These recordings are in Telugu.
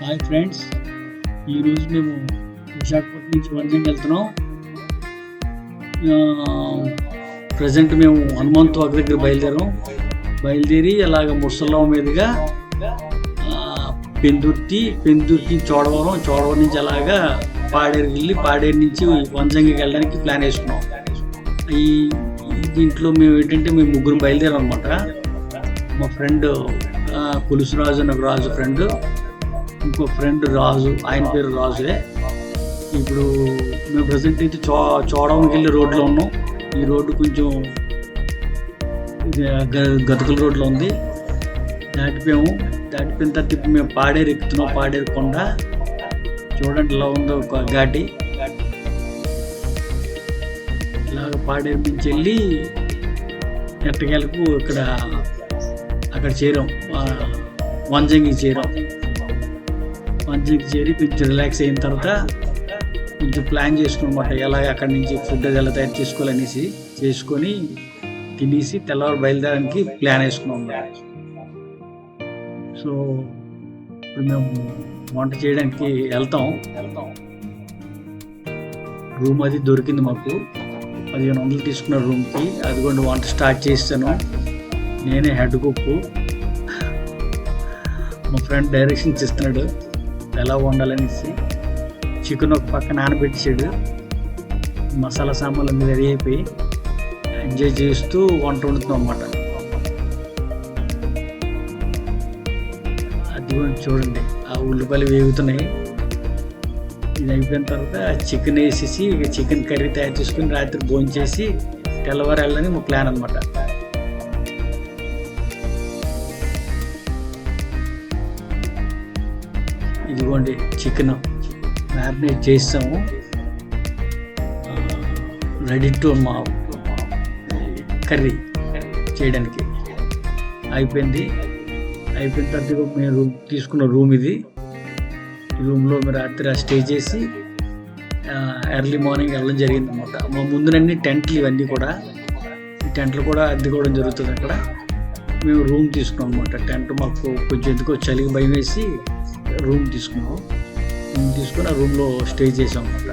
హాయ్ ఫ్రెండ్స్, ఈరోజు మేము విశాఖపట్నం నుంచి వైజాగ్ వెళ్తున్నాం. ప్రజెంట్ మేము హనుమంతు వాక్ దగ్గర బయలుదేరి అలాగ ముసలం మీదుగా పెందుర్తి చోడవరం నుంచి అలాగా పాడేరు వెళ్ళి పాడేరు నుంచి వైజాగ్కి వెళ్ళడానికి ప్లాన్ వేసుకున్నాం. దీంట్లో మేము ఏంటంటే మేము ముగ్గురు బయలుదేరాం అనమాట. మా ఫ్రెండ్ కొలుసు రాజు అని ఒక రాజు ఫ్రెండ్, ఇంకో ఫ్రెండ్ రాజు, ఆయన పేరు రాజులే. ఇప్పుడు మేము ప్రజెంట్ అయితే చోడవరంకి వెళ్ళే రోడ్లో ఉన్నాం. ఈ రోడ్డు కొంచెం గతుకుల రోడ్లో ఉంది. దాటిపోయిన తర్వాత ఇప్పుడు మేము పాడేరు ఎక్కుతున్నాం. పాడేరు కొండ చూడండి ఇలా ఉందో ఒక ఘాటి. ఇలాగ పాడేరు నుంచి వెళ్ళి ఎట్టకేలకు అక్కడ చేరాం. వైజాగ్కి చేరి కొంచెం రిలాక్స్ అయిన తర్వాత కొంచెం ప్లాన్ చేసుకున్నమాట. ఎలాగ అక్కడి నుంచి ఫుడ్ ఎలా తయారు చేసుకోవాలనేసి చేసుకొని తినేసి తెల్లవారు బయలుదేరడానికి ప్లాన్ వేసుకున్నాం. సో ఇప్పుడు మేము వంట చేయడానికి వెళ్తాం. రూమ్ అది దొరికింది మాకు. 1500 తీసుకున్న రూమ్కి. అదిగోండి వంట స్టార్ట్ చేస్తాను. నేనే హెడ్ కుక్. మా ఫ్రెండ్ డైరెక్షన్స్ ఇస్తున్నాడు ఎలా వండాలనేసి. చికెన్ ఒక పక్క నానబెట్టాడు. మసాలా సామాన్లు అన్నీ రెడీ అయిపోయి ఎంజాయ్ చేస్తూ వంట వండుతున్నాం అన్నమాట. అది కూడా చూడండి, ఆ ఉల్లిపాయలు వేగుతున్నాయి. ఇది అయిపోయిన తర్వాత చికెన్ వేసేసి చికెన్ కర్రీ తయారు చేసుకుని రాత్రి భోంచేసి తెల్లవారు వెళ్ళని మా ప్లాన్ అనమాట. ఇదిగోండి చికెన్ మ్యారినేట్ చేస్తాము. రెడీ టు మా కర్రీ చేయడానికి అయిపోయిన తర్వాత మేము తీసుకున్న రూమ్ ఇది. ఈ రూమ్లో మీరు రాత్రి స్టే చేసి ఎర్లీ మార్నింగ్ వెళ్ళడం జరిగింది అనమాట. మా ముందునన్ని టెంట్లు, ఇవన్నీ కూడా ఈ టెంట్లు కూడా అద్దెకోవడం జరుగుతుంది. అక్కడ మేము రూమ్ తీసుకున్నాం అనమాట. టెంట్ మాకు కొంచెం ఎందుకో చలికి భయం వేసి రూమ్ తీసుకుని ఆ రూమ్లో స్టే చేసాం అనమాట.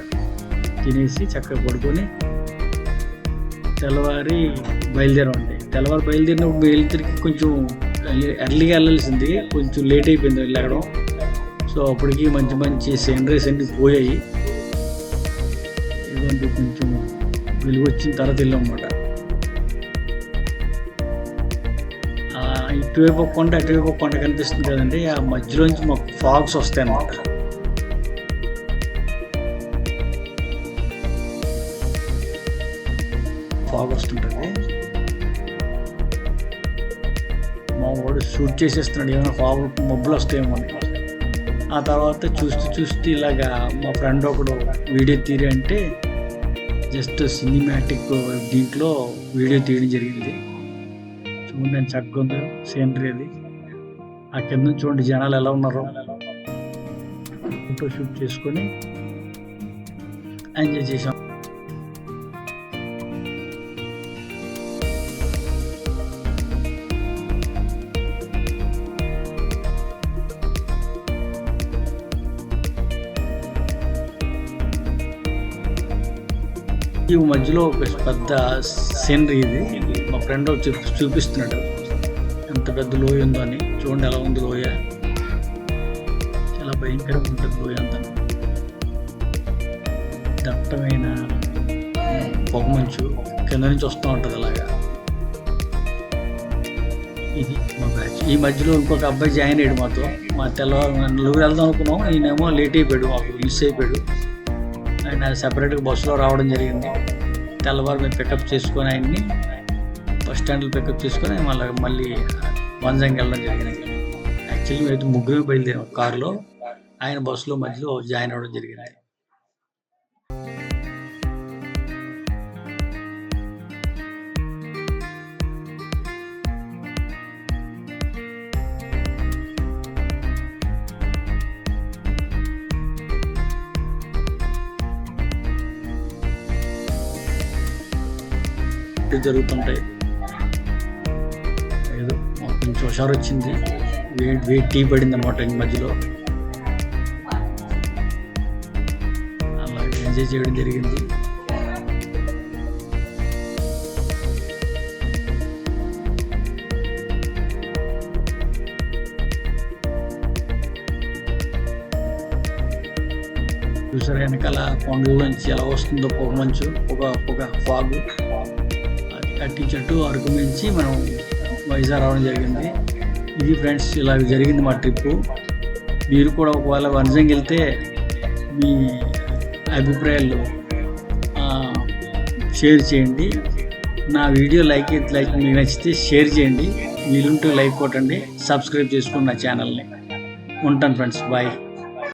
తినేసి చక్కగా పడుకొని తెల్లవారి బయలుదేరామండి. బయలుదేరినప్పుడు వెళ్తురికి కొంచెం ఎర్లీగా వెళ్ళాల్సింది, కొంచెం లేట్ అయిపోయింది వెళ్ళడం. సో అప్పటికి మంచి సీనరీస్ అన్నీ పోయాయి. ఇటువంటి కొంచెం వెలుగు వచ్చిన తర్వాత వెళ్ళాం అన్నమాట. ఇటువైపు ఒక కొండ అటువైపు ఒక కొండ కనిపిస్తుంది కదండి. ఆ మధ్యలోంచి మాకు ఫాగ్స్ వస్తాయి అన్నమాట. ఫాగ్ వస్తుంటుంది. మా వాడు షూట్ చేసేస్తున్నాడు, ఏమైనా ఫాగ్ మబ్బులు వస్తాయేమో అని. ఆ తర్వాత చూస్తూ ఇలాగా మా ఫ్రెండ్ ఒకడు వీడియో తీరి అంటే జస్ట్ సినిమాటిక్ దీంట్లో వీడియో తీయడం జరిగింది. చూడండి చక్కగా ఉంది సీనరీ అది. ఆ కింద చూడండి జనాలు ఎలా ఉన్నారో. ఫోటో షూట్ చేసుకొని ఎంజాయ్ చేసాం. ఈ మధ్యలో ఒక పెద్ద సీనరీ ఇది. మా ఫ్రెండ్ చూపిస్తున్నాడు ఎంత పెద్ద లోయ ఉందో అని. చూడండి ఎలా ఉంది లోయ, చాలా భయంకరంగా ఉంటుంది లోయ అంతా. దట్టమైన పొగమంచు కింద నుంచి వస్తూ ఉంటుంది అలాగా. ఇది మా బ్యాచ్. ఈ మధ్యలో ఇంకొక అబ్బాయి జాయిన్ అయ్యాడు మాతో. మా తెల్లవారు నలుగురు వెళ్దాం అనుకున్నాం. ఈయనేమో లేట్ అయిపోయాడు, మాకు మిస్ అయిపోయాడు. ఆయన సెపరేట్గా బస్సులో రావడం జరిగింది. తెల్లవారు మేము పికప్ చేసుకొని ఆయన్ని బస్ స్టాండ్లో పికప్ చేసుకొని మళ్ళీ వైజాగ్ వెళ్ళడం జరిగింది. యాక్చువల్లీ మేము ముగ్గురు బయలుదేరాం కారులో. ఆయన బస్సులో మధ్యలో జాయిన్ అవ్వడం జరిగింది. జరుగుతుంటాయి. ఏదో కొంచెం హుషారు వచ్చింది. వెయిట్ టీ పడింది అనమాట. ఈ మధ్యలో ఎంజాయ్ చేయడం జరిగింది. చూసారా వెనకాల కొండలోంచి ఎలా వస్తుందో పొగ మంచు, పొగ ఫాగు కట్టించట్టు అరకు నుంచి మనం వైజాగ్ రావడం జరిగింది. ఇది ఫ్రెండ్స్, ఇలా జరిగింది మా ట్రిప్పు. మీరు కూడా ఒకవేళ వైజాగ్ వెళ్తే మీ అభిప్రాయాలు షేర్ చేయండి. నా వీడియో లైక్ మీకు నచ్చితే షేర్ చేయండి, వీలుంటే లైక్ కొట్టండి, సబ్స్క్రైబ్ చేసుకోండి నా ఛానల్ని. ఉంటాను ఫ్రెండ్స్, బాయ్.